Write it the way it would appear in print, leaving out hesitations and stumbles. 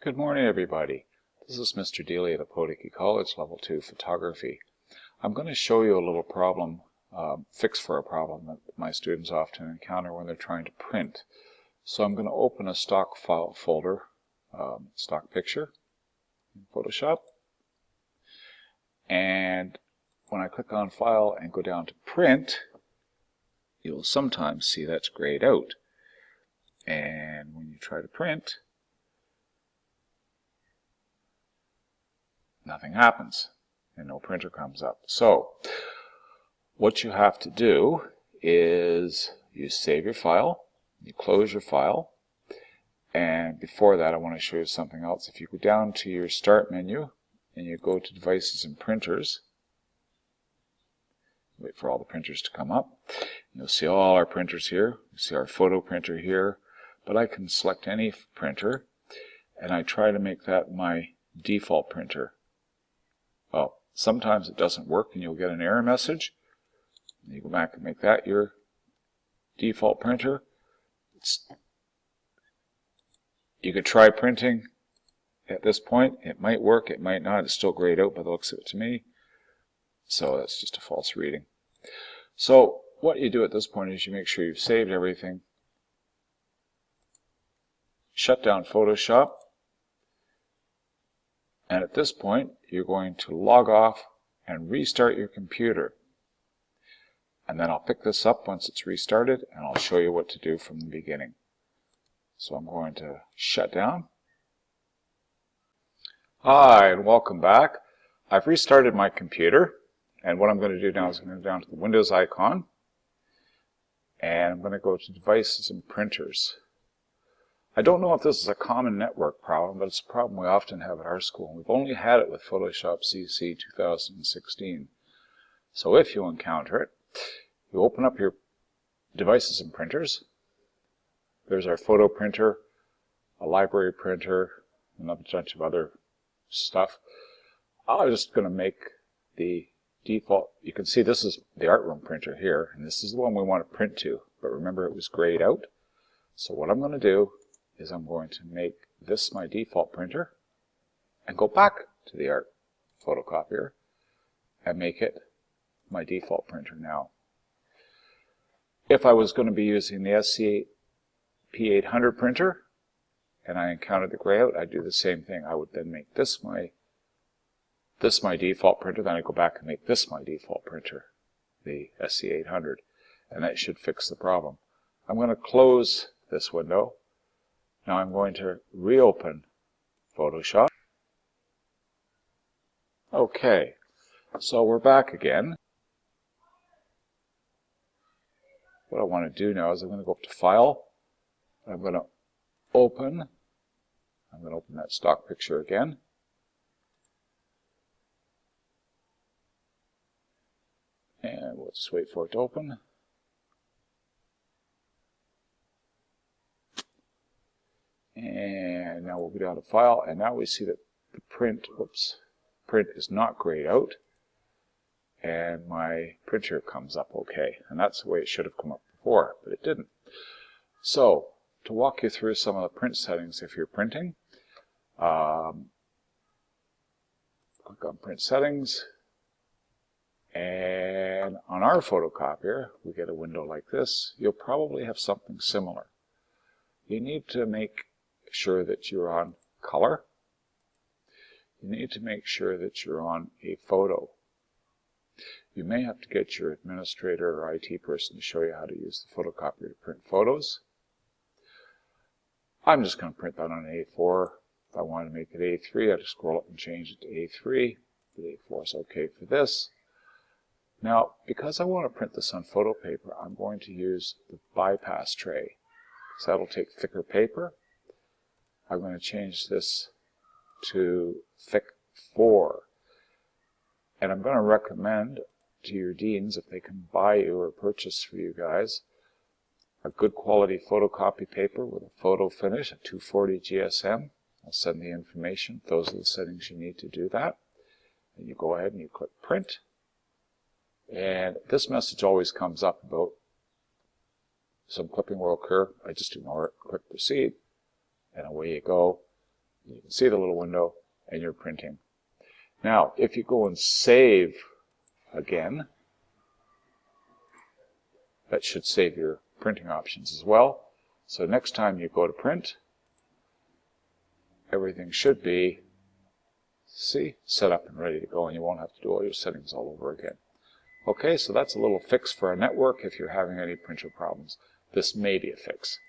Good morning, everybody. This is Mr. Dealey at Apotiki College, Level 2 Photography. I'm going to show you a little problem, fix for a problem that my students often encounter when they're trying to print. So I'm going to open a stock file folder, stock picture in Photoshop. And when I click on File and go down to Print, you'll sometimes see that's grayed out. And when you try to print, nothing happens and no printer comes up. So what you have to do is you save your file, you close your file, and before that I want to show you something else. If you go down to your Start menu and you go to Devices and Printers, wait for all the printers to come up, you'll see all our printers here. You see our photo printer here, but I can select any printer and I try to make that my default printer. Oh, sometimes it doesn't work and you'll get an error message. You go back and make that your default printer. You could try printing at this point. It might work, it might not. It's still grayed out by the looks of it to me. So that's just a false reading. So what you do at this point is you make sure you've saved everything. Shut down Photoshop. And at this point, you're going to log off and restart your computer. And then I'll pick this up once it's restarted, and I'll show you what to do from the beginning. So I'm going to shut down. Hi, and welcome back. I've restarted my computer, and what I'm going to do now is I'm going to go down to the Windows icon, and I'm going to go to Devices and Printers. I don't know if this is a common network problem, but it's a problem we often have at our school. We've only had it with Photoshop CC 2016. So if you encounter it, you open up your Devices and Printers. There's our photo printer, a library printer, and a bunch of other stuff. I'm just going to make the default. You can see this is the artroom printer here, and this is the one we want to print to. But remember, it was grayed out. So what I'm going to do is I'm going to make this my default printer and go back to the art photocopier and make it my default printer now. If I was going to be using the SC P800 printer and I encountered the gray out, I'd do the same thing. I would then make this my default printer, then I go back and make this my default printer, the SC800, and that should fix the problem. I'm going to close this window. Now I'm going to reopen Photoshop. Okay, so we're back again. What I want to do now is I'm going to go up to File. I'm going to open that stock picture again. And we'll just wait for it to open. And now we'll go down to File, and now we see that the print is not grayed out, and my printer comes up okay. And that's the way it should have come up before, but it didn't. So, to walk you through some of the print settings if you're printing, click on Print Settings, and on our photocopier, we get a window like this. You'll probably have something similar. You need to make sure that you're on color. You need to make sure that you're on a photo. You may have to get your administrator or IT person to show you how to use the photocopier to print photos. I'm just going to print that on an A4. If I want to make it A3, I just scroll up and change it to A3. The A4 is okay for this. Now, because I want to print this on photo paper, I'm going to use the bypass tray. So that'll take thicker paper. I'm going to change this to thick 4. And I'm going to recommend to your deans, if they can buy you or purchase for you guys, a good quality photocopy paper with a photo finish, a 240 GSM. I'll send the information. Those are the settings you need to do that. And you go ahead and you click Print. And this message always comes up about some clipping will occur. I just ignore it, click Proceed, and away you go. You can see the little window and you're printing. Now, if you go and save again, that should save your printing options as well. So next time you go to print, everything should be, see, set up and ready to go, and you won't have to do all your settings all over again. Okay, so that's a little fix for our network if you're having any printer problems. This may be a fix.